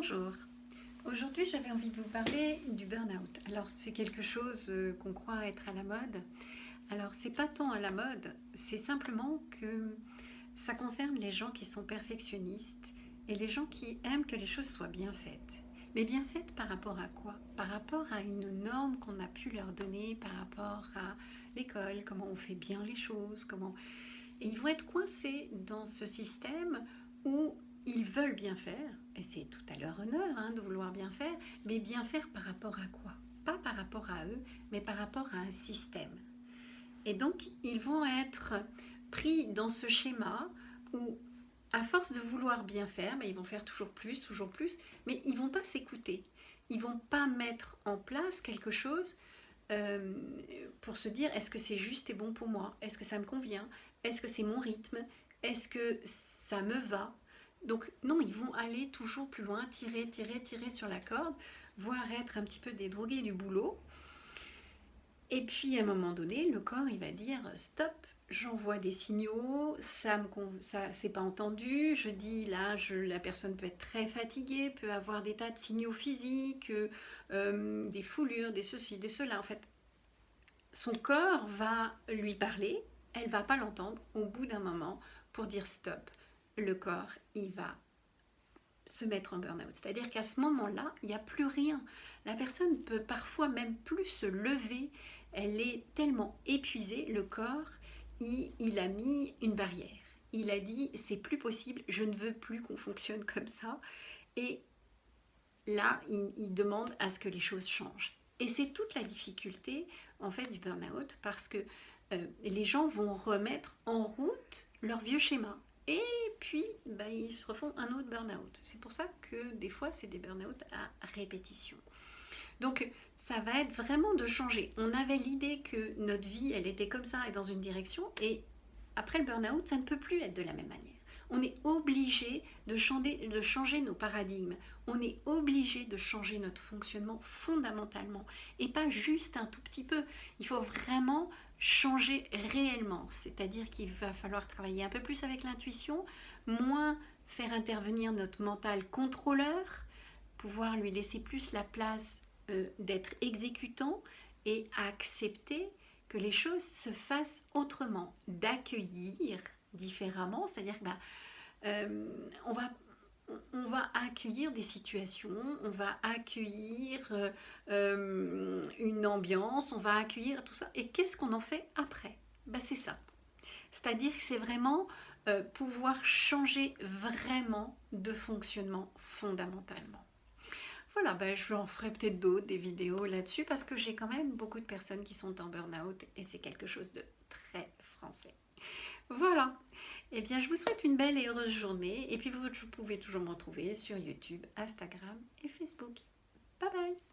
Bonjour, aujourd'hui j'avais envie de vous parler du burn-out. Alors c'est quelque chose qu'on croit être à la mode. Alors c'est pas tant à la mode, c'est simplement que ça concerne les gens qui sont perfectionnistes et les gens qui aiment que les choses soient bien faites. Mais bien faites par rapport à quoi? Par rapport à une norme qu'on a pu leur donner, par rapport à l'école, comment on fait bien les choses, comment... Et ils vont être coincés dans ce système où ils veulent bien faire, et c'est tout à leur honneur de vouloir bien faire, mais bien faire par rapport à quoi? Pas par rapport à eux, mais par rapport à un système. Et donc, ils vont être pris dans ce schéma où, à force de vouloir bien faire, ils vont faire toujours plus, mais ils ne vont pas s'écouter. Ils ne vont pas mettre en place quelque chose euh, pour se dire est-ce que c'est juste et bon pour moi? Est-ce que ça me convient? Est-ce que c'est mon rythme? Est-ce que ça me va? Donc non, ils vont aller toujours plus loin, tirer sur la corde, voire être un petit peu des drogués du boulot. Et puis à un moment donné, le corps il va dire stop, j'envoie des signaux, ça c'est pas entendu, je dis là, la personne peut être très fatiguée, peut avoir des tas de signaux physiques, des foulures, des ceci, des cela. En fait, son corps va lui parler, elle va pas l'entendre au bout d'un moment pour dire stop. Le corps, il va se mettre en burn-out. C'est-à-dire qu'à ce moment-là, il n'y a plus rien. La personne peut parfois même plus se lever. Elle est tellement épuisée, le corps, il a mis une barrière. Il a dit, c'est plus possible, je ne veux plus qu'on fonctionne comme ça. Et là, il demande à ce que les choses changent. Et c'est toute la difficulté en fait du burn-out parce que les gens vont remettre en route leur vieux schéma. Et puis, ils se refont un autre burn-out. C'est pour ça que des fois, c'est des burn-out à répétition. Donc, ça va être vraiment de changer. On avait l'idée que notre vie, elle était comme ça et dans une direction. Et après le burn-out, ça ne peut plus être de la même manière. On est obligé de changer nos paradigmes. On est obligé de changer notre fonctionnement fondamentalement. Et pas juste un tout petit peu. Il faut vraiment changer réellement. C'est-à-dire qu'il va falloir travailler un peu plus avec l'intuition, moins faire intervenir notre mental contrôleur, pouvoir lui laisser plus la place d'être exécutant et accepter que les choses se fassent autrement, d'accueillir différemment, c'est-à-dire que on va accueillir des situations, on va accueillir une ambiance, on va accueillir tout ça. Et qu'est-ce qu'on en fait après? C'est ça. C'est-à-dire que c'est vraiment pouvoir changer vraiment de fonctionnement fondamentalement. Voilà, je en ferai peut-être d'autres, des vidéos là-dessus, parce que j'ai quand même beaucoup de personnes qui sont en burn-out et c'est quelque chose de très français. Voilà, eh bien je vous souhaite une belle et heureuse journée et puis vous pouvez toujours me retrouver sur YouTube, Instagram et Facebook. Bye bye.